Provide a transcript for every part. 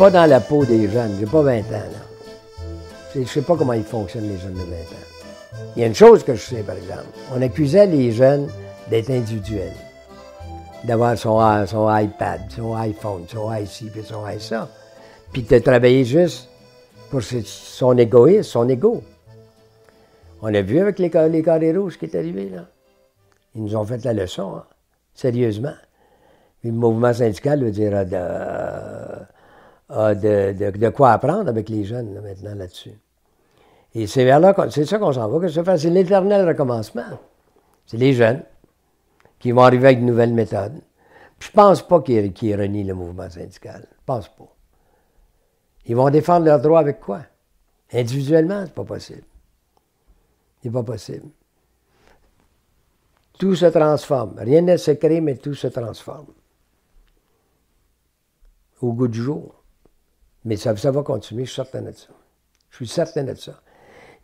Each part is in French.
pas dans la peau des jeunes, j'ai pas 20 ans, là. Je sais pas comment ils fonctionnent, les jeunes de 20 ans. Il y a une chose que je sais, par exemple. On accusait les jeunes d'être individuels, d'avoir son iPad, son iPhone, son ici, puis son ça, puis de travailler juste pour son égoïsme, son ego. On a vu avec les carrés rouges qui est arrivé, là. Ils nous ont fait la leçon, hein, sérieusement. Puis le mouvement syndical veut dire de quoi apprendre avec les jeunes, là, maintenant, là-dessus. Et c'est vers là, c'est ça qu'on s'en va, que ça fait. C'est l'éternel recommencement. C'est les jeunes qui vont arriver avec de nouvelles méthodes. Puis je pense pas qu'ils renient le mouvement syndical. Je pense pas. Ils vont défendre leurs droits avec quoi? Individuellement, c'est pas possible. C'est pas possible. Tout se transforme. Rien ne se crée, mais tout se transforme. Au goût du jour. Mais ça va continuer, je suis certain de ça. Je suis certain de ça.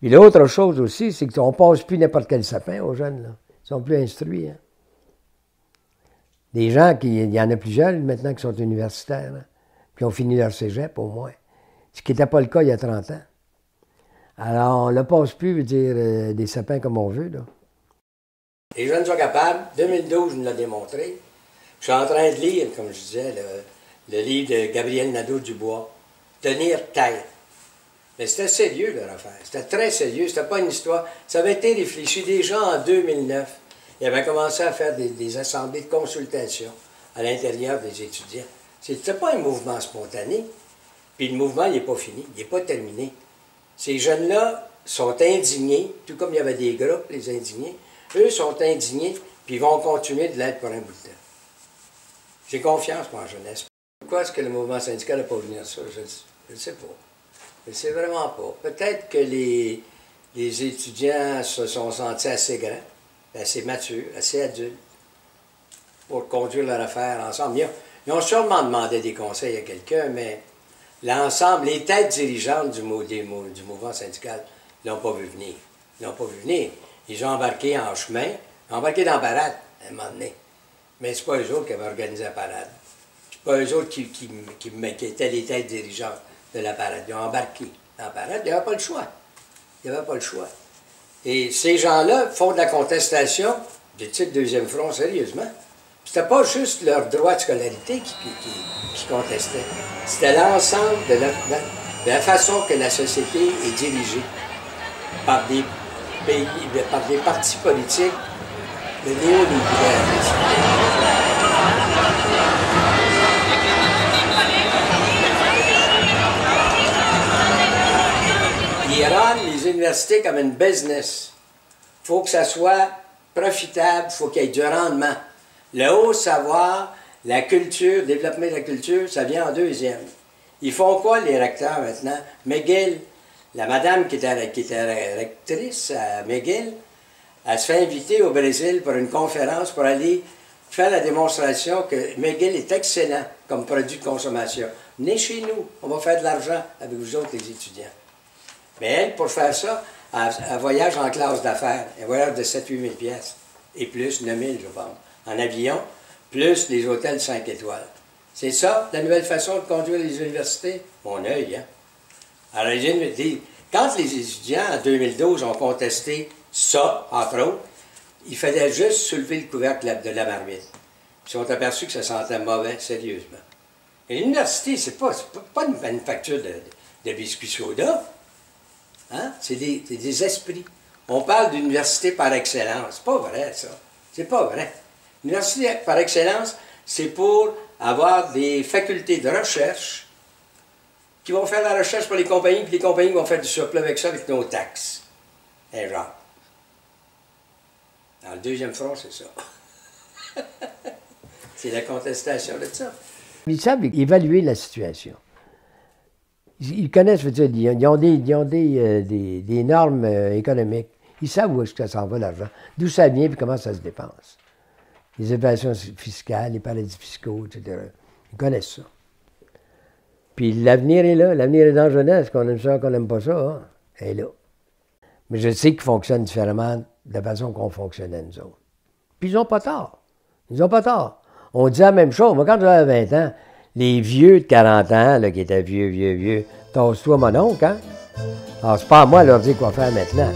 Et l'autre chose aussi, c'est qu'on ne passe plus n'importe quel sapin aux jeunes, là. Ils sont plus instruits, hein. Des gens il y en a plusieurs maintenant qui sont universitaires, hein, qui ont fini leur cégep au moins. Ce qui n'était pas le cas il y a 30 ans. Alors, on ne passe plus, veut dire, des sapins comme on veut, là. Les jeunes sont capables. 2012, je me l'ai démontré. Je suis en train de lire, comme je disais, le livre de Gabriel Nadeau-Dubois, « Tenir tête ». Mais c'était sérieux, leur affaire. C'était très sérieux. C'était pas une histoire. Ça avait été réfléchi déjà en 2009. Ils avaient commencé à faire des assemblées de consultation à l'intérieur des étudiants. C'était pas un mouvement spontané. Puis le mouvement, il n'est pas fini. Il n'est pas terminé. Ces jeunes-là sont indignés, tout comme il y avait des groupes, les indignés. Eux sont indignés, puis ils vont continuer de l'être pour un bout de temps. J'ai confiance pour la jeunesse. Pourquoi est-ce que le mouvement syndical n'a pas venu à ça? Je ne sais pas. Je ne sais vraiment pas. Peut-être que les étudiants se sont sentis assez grands, assez matures, assez adultes pour conduire leur affaire ensemble. Ils ont sûrement demandé des conseils à quelqu'un, mais l'ensemble, les têtes dirigeantes du mouvement syndical ne l'ont pas vu venir. Ils l'ont pas vu venir. Ils ont embarqué en chemin, ils ont embarqué dans la parade à un moment donné. Mais ce n'est pas eux autres qui avaient organisé la parade. Ce n'est pas eux autres qui étaient les têtes dirigeantes de la parade. Ils ont embarqué dans la parade. Il n'y avait pas le choix. Il n'y avait pas le choix. Et ces gens-là font de la contestation du titre Deuxième Front, sérieusement. C'était pas juste leur droit de scolarité qui contestait. C'était l'ensemble de la façon que la société est dirigée par des pays, par des partis politiques de néolibéralisme. Ils rendent les universités comme une business. Il faut que ça soit profitable, il faut qu'il y ait du rendement. Le haut savoir, la culture, le développement de la culture, ça vient en deuxième. Ils font quoi, les recteurs, maintenant? McGill, la madame qui était rectrice à McGill, elle se fait inviter au Brésil pour une conférence pour aller faire la démonstration que McGill est excellent comme produit de consommation. Venez chez nous, on va faire de l'argent avec vous autres, les étudiants. Mais elle, pour faire ça, elle voyage en classe d'affaires. Elle voyage de 7-8 000 piastres. Et plus, 9 000, je pense. En avion, plus les hôtels 5 étoiles. C'est ça, la nouvelle façon de conduire les universités? Mon œil, hein? Alors, quand les étudiants, en 2012, ont contesté ça, entre autres, il fallait juste soulever le couvercle de la marmite. Ils sont aperçus que ça sentait mauvais, sérieusement. Et l'université, c'est pas une manufacture de biscuits soda. Hein? C'est des esprits. On parle d'université par excellence. C'est pas vrai, ça. C'est pas vrai. L'université par excellence, c'est pour avoir des facultés de recherche qui vont faire la recherche pour les compagnies, puis les compagnies vont faire du surplus avec ça, avec nos taxes. Un genre. Dans le deuxième front, c'est ça. C'est la contestation de ça. Ils savent évaluer la situation. Ils connaissent, je veux dire, ils ont des normes économiques. Ils savent où est-ce que ça s'en va, l'argent, d'où ça vient et comment ça se dépense. Les évaluations fiscales, les paradis fiscaux, etc. Ils connaissent ça. Puis l'avenir est là. L'avenir est dans la jeunesse. Qu'on aime ça, qu'on n'aime pas ça, hein, elle est là. Mais je sais qu'ils fonctionnent différemment de la façon qu'on fonctionnait, nous autres. Puis ils n'ont pas tort. Ils n'ont pas tort. On disait la même chose. Moi, quand j'avais 20 ans, les vieux de 40 ans, là, qui étaient vieux, tasse-toi, mon oncle, hein? Alors, c'est pas à moi de leur dire quoi faire maintenant.